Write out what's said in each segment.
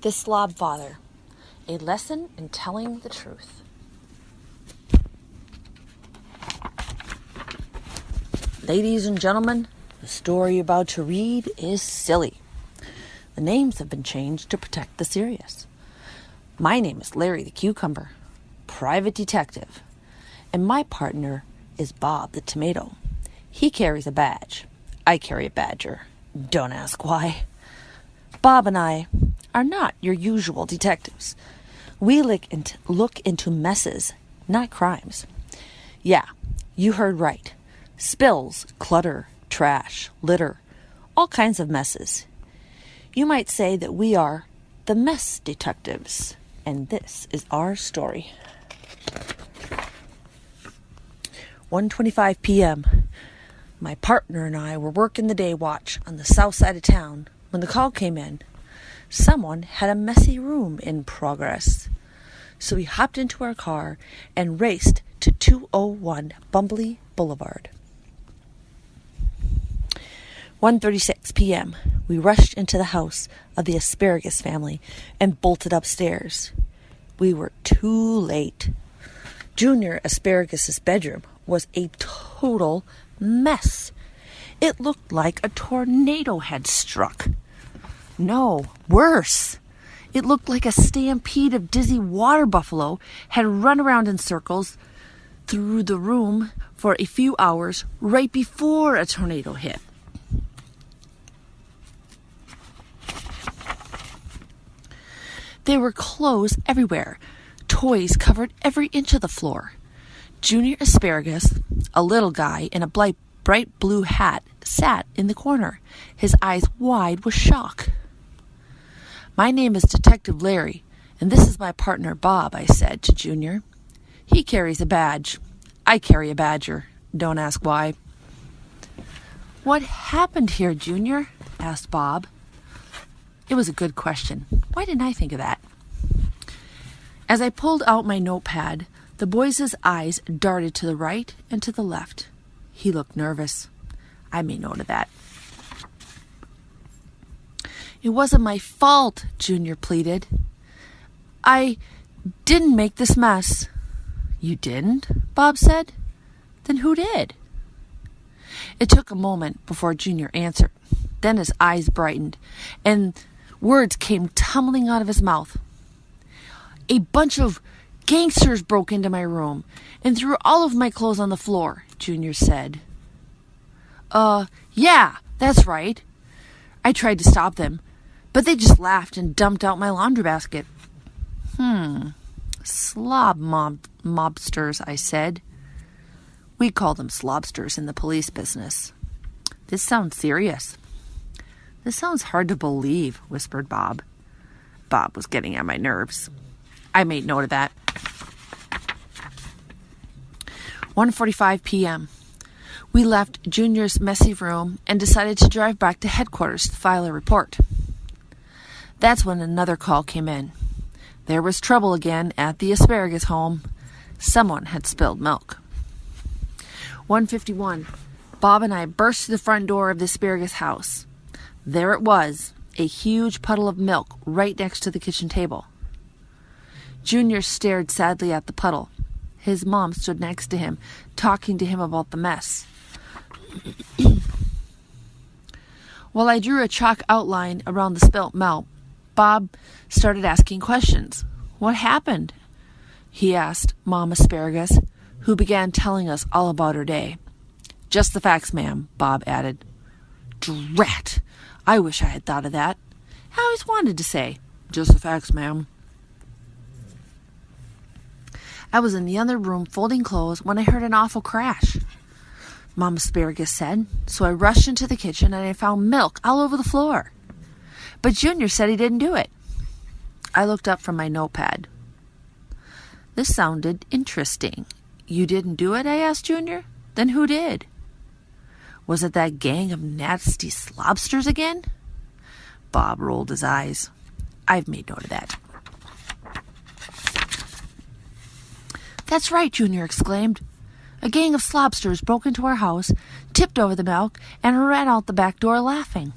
The Slobfather, a lesson in telling the truth. Ladies and gentlemen, the story you're about to read is silly. The names have been changed to protect the serious. My name is Larry the Cucumber, private detective, and my partner is Bob the Tomato. He carries a badge. I carry a badger. Don't ask why. Bob and I are not your usual detectives. We look into messes, not crimes. Yeah, you heard right. Spills, clutter, trash, litter, all kinds of messes. You might say that we are the mess detectives, and this is our story. 1:25 p.m. My partner and I were working the day watch on the south side of town when the call came in. Someone had a messy room in progress. So we hopped into our car and raced to 201 Bumbley Boulevard. 1:36 p.m. We rushed into the house of the Asparagus family and bolted upstairs. We were too late. Junior Asparagus' bedroom was a total mess. It looked like a tornado had struck. No, worse. It looked like a stampede of dizzy water buffalo had run around in circles through the room for a few hours right before a tornado hit. There were clothes everywhere. Toys covered every inch of the floor. Junior Asparagus, a little guy in a bright blue hat, sat in the corner, his eyes wide with shock. My name is Detective Larry, and this is my partner Bob, I said to Junior. He carries a badge. I carry a badger. Don't ask why. What happened here, Junior? Asked Bob. It was a good question. Why didn't I think of that? As I pulled out my notepad, the boy's eyes darted to the right and to the left. He looked nervous. I made note of that. It wasn't my fault, Junior pleaded. I didn't make this mess. You didn't? Bob said. Then who did? It took a moment before Junior answered. Then his eyes brightened, and words came tumbling out of his mouth. A bunch of gangsters broke into my room and threw all of my clothes on the floor, Junior said. Yeah, that's right. I tried to stop them, but they just laughed and dumped out my laundry basket. Mobsters, I said. We call them slobsters in the police business. This sounds serious. This sounds hard to believe, whispered Bob. Bob was getting on my nerves. I made note of that. 1:45 p.m. We left Junior's messy room and decided to drive back to headquarters to file a report. That's when another call came in. There was trouble again at the Asparagus home. Someone had spilled milk. 1:51. Bob and I burst to the front door of the Asparagus house. There it was, a huge puddle of milk right next to the kitchen table. Junior stared sadly at the puddle. His mom stood next to him, talking to him about the mess. While I drew a chalk outline around the spilt milk, Bob started asking questions. What happened? He asked Mom Asparagus, who began telling us all about her day. Just the facts, ma'am, Bob added. Drat! I wish I had thought of that. I always wanted to say, just the facts, ma'am. I was in the other room folding clothes when I heard an awful crash. Mom Asparagus said, so I rushed into the kitchen and I found milk all over the floor. But Junior said he didn't do it. I looked up from my notepad. This sounded interesting. You didn't do it? I asked Junior. Then who did? Was it that gang of nasty slobsters again? Bob rolled his eyes. I've made note of that. That's right, Junior exclaimed. A gang of slobsters broke into our house, tipped over the milk, and ran out the back door laughing.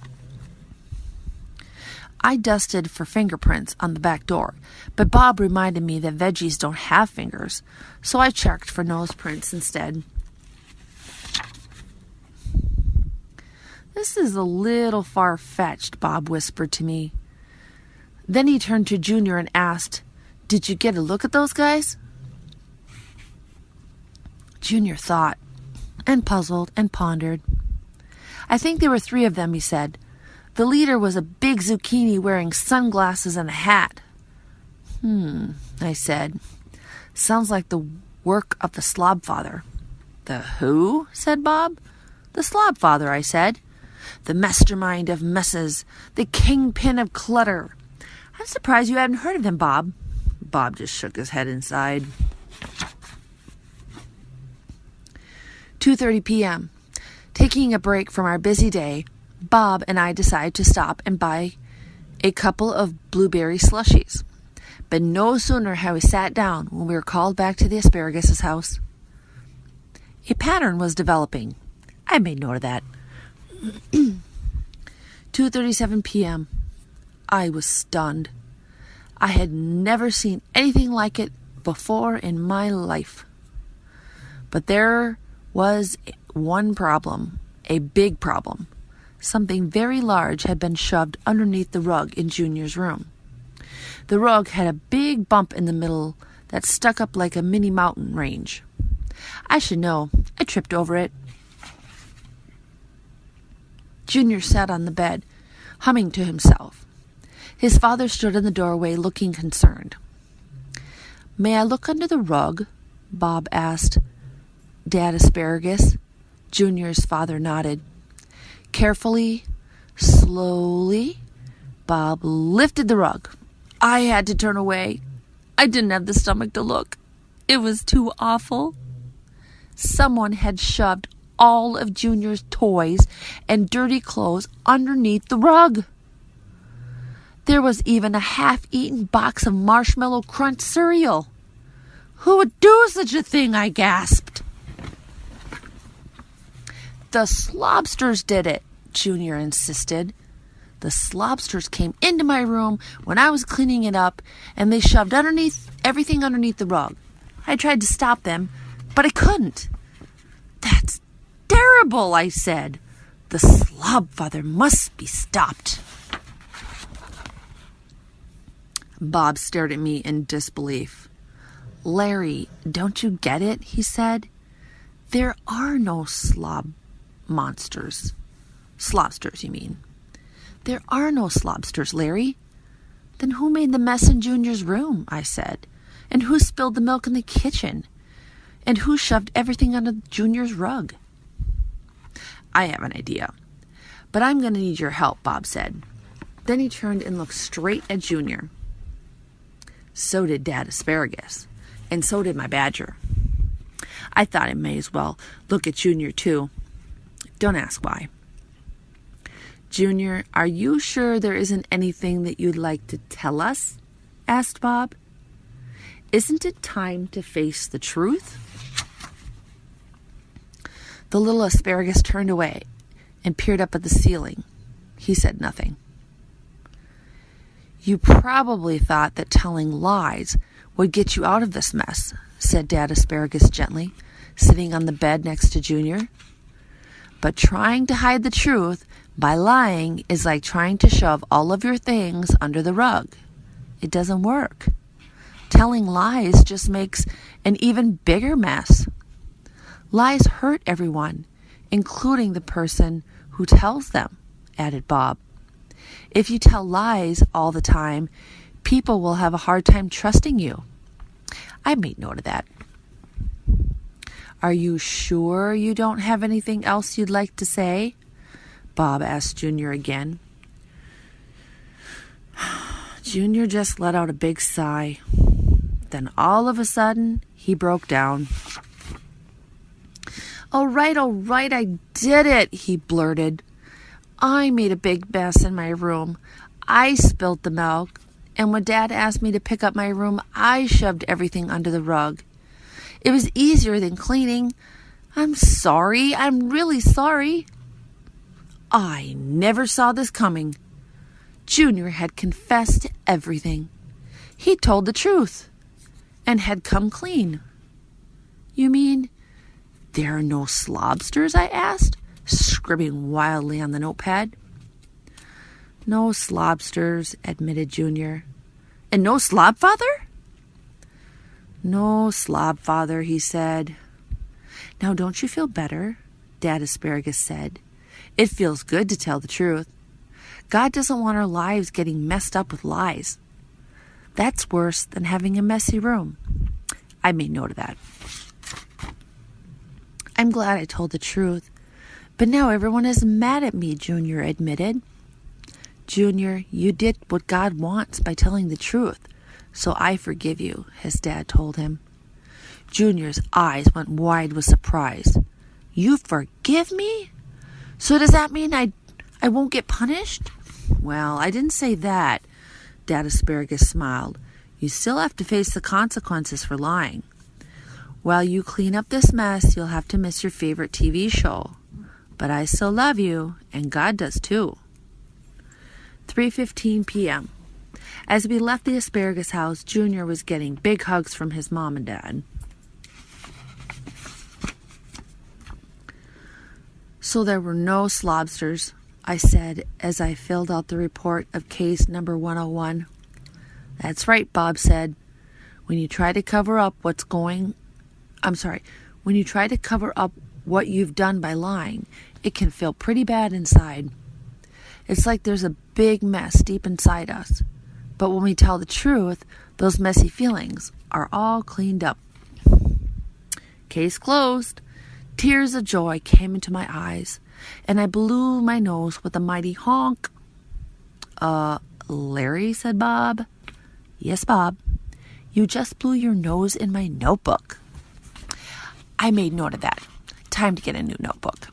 I dusted for fingerprints on the back door, but Bob reminded me that veggies don't have fingers, so I checked for noseprints instead. "This is a little far-fetched," Bob whispered to me. Then he turned to Junior and asked, "Did you get a look at those guys?" Junior thought, and puzzled, and pondered. "I think there were 3 of them," he said. "The leader was a big zucchini wearing sunglasses and a hat." I said. "Sounds like the work of the Slobfather." "The who?" said Bob. "The Slobfather," I said. "The mastermind of messes, the kingpin of clutter. I'm surprised you hadn't heard of him, Bob." Bob just shook his head and sighed. 2:30 p.m. Taking a break from our busy day, Bob and I decide to stop and buy a couple of blueberry slushies. But no sooner had we sat down when we were called back to the Asparagus' house. A pattern was developing. I made note of that. 2:37 p.m. I was stunned. I had never seen anything like it before in my life. But there was one problem, a big problem. Something very large had been shoved underneath the rug in Junior's room. The rug had a big bump in the middle that stuck up like a mini mountain range. I should know. I tripped over it. Junior sat on the bed, humming to himself. His father stood in the doorway looking concerned. "May I look under the rug?" Bob asked Dad Asparagus. Junior's father nodded. Carefully, slowly, Bob lifted the rug. I had to turn away. I didn't have the stomach to look. It was too awful. Someone had shoved all of Junior's toys and dirty clothes underneath the rug. There was even a half-eaten box of Marshmallow Crunch cereal. Who would do such a thing? I gasped. "The Slobsters did it," Junior insisted. "The Slobsters came into my room when I was cleaning it up, and they shoved everything underneath the rug. I tried to stop them, but I couldn't." "That's terrible," I said. "The Slobfather must be stopped." Bob stared at me in disbelief. "Larry, don't you get it?" he said. "There are no monsters. Slobsters, you mean. There are no slobsters, Larry." "Then who made the mess in Junior's room?" I said. "And who spilled the milk in the kitchen? And who shoved everything under Junior's rug?" "I have an idea. But I'm going to need your help," Bob said. Then he turned and looked straight at Junior. So did Dad Asparagus. And so did my badger. I thought I may as well look at Junior, too. Don't ask why. "Junior, are you sure there isn't anything that you'd like to tell us?" asked Bob. "Isn't it time to face the truth?" The little asparagus turned away and peered up at the ceiling. He said nothing. "You probably thought that telling lies would get you out of this mess," said Dad Asparagus gently, sitting on the bed next to Junior. "But trying to hide the truth by lying is like trying to shove all of your things under the rug. It doesn't work. Telling lies just makes an even bigger mess. Lies hurt everyone, including the person who tells them," added Bob. "If you tell lies all the time, people will have a hard time trusting you." I made note of that. "Are you sure you don't have anything else you'd like to say?" Bob asked Junior again. Junior just let out a big sigh. Then all of a sudden, he broke down. All right, I did it," he blurted. "I made a big mess in my room. I spilled the milk, and when Dad asked me to pick up my room, I shoved everything under the rug. It was easier than cleaning. I'm sorry. I'm really sorry." "I never saw this coming." Junior had confessed everything. He told the truth and had come clean. You mean there are no slobsters? I asked, scribbling wildly on the notepad. No slobsters, admitted Junior. And no Slobfather? No Slobfather, he said. Now don't you feel better? Dad Asparagus said. It feels good to tell the truth. God doesn't want our lives getting messed up with lies. That's worse than having a messy room. I made note of that. I'm glad I told the truth, but now everyone is mad at me, Junior admitted. Junior, you did what God wants by telling the truth, so I forgive you, his dad told him. Junior's eyes went wide with surprise. You forgive me? So does that mean I won't get punished? Well, I didn't say that, Dad Asparagus smiled. You still have to face the consequences for lying. While you clean up this mess, you'll have to miss your favorite TV show. But I still love you, and God does too. 3:15 p.m. As we left the Asparagus house, Junior was getting big hugs from his mom and dad. So there were no slobsters, I said as I filled out the report of case number 101. That's right, Bob said. When you try to cover up what you've done by lying, it can feel pretty bad inside. It's like there's a big mess deep inside us. But when we tell the truth, those messy feelings are all cleaned up. Case closed. Tears of joy came into my eyes, and I blew my nose with a mighty honk. Larry, said Bob. Yes, Bob. You just blew your nose in my notebook. I made note of that. Time to get a new notebook.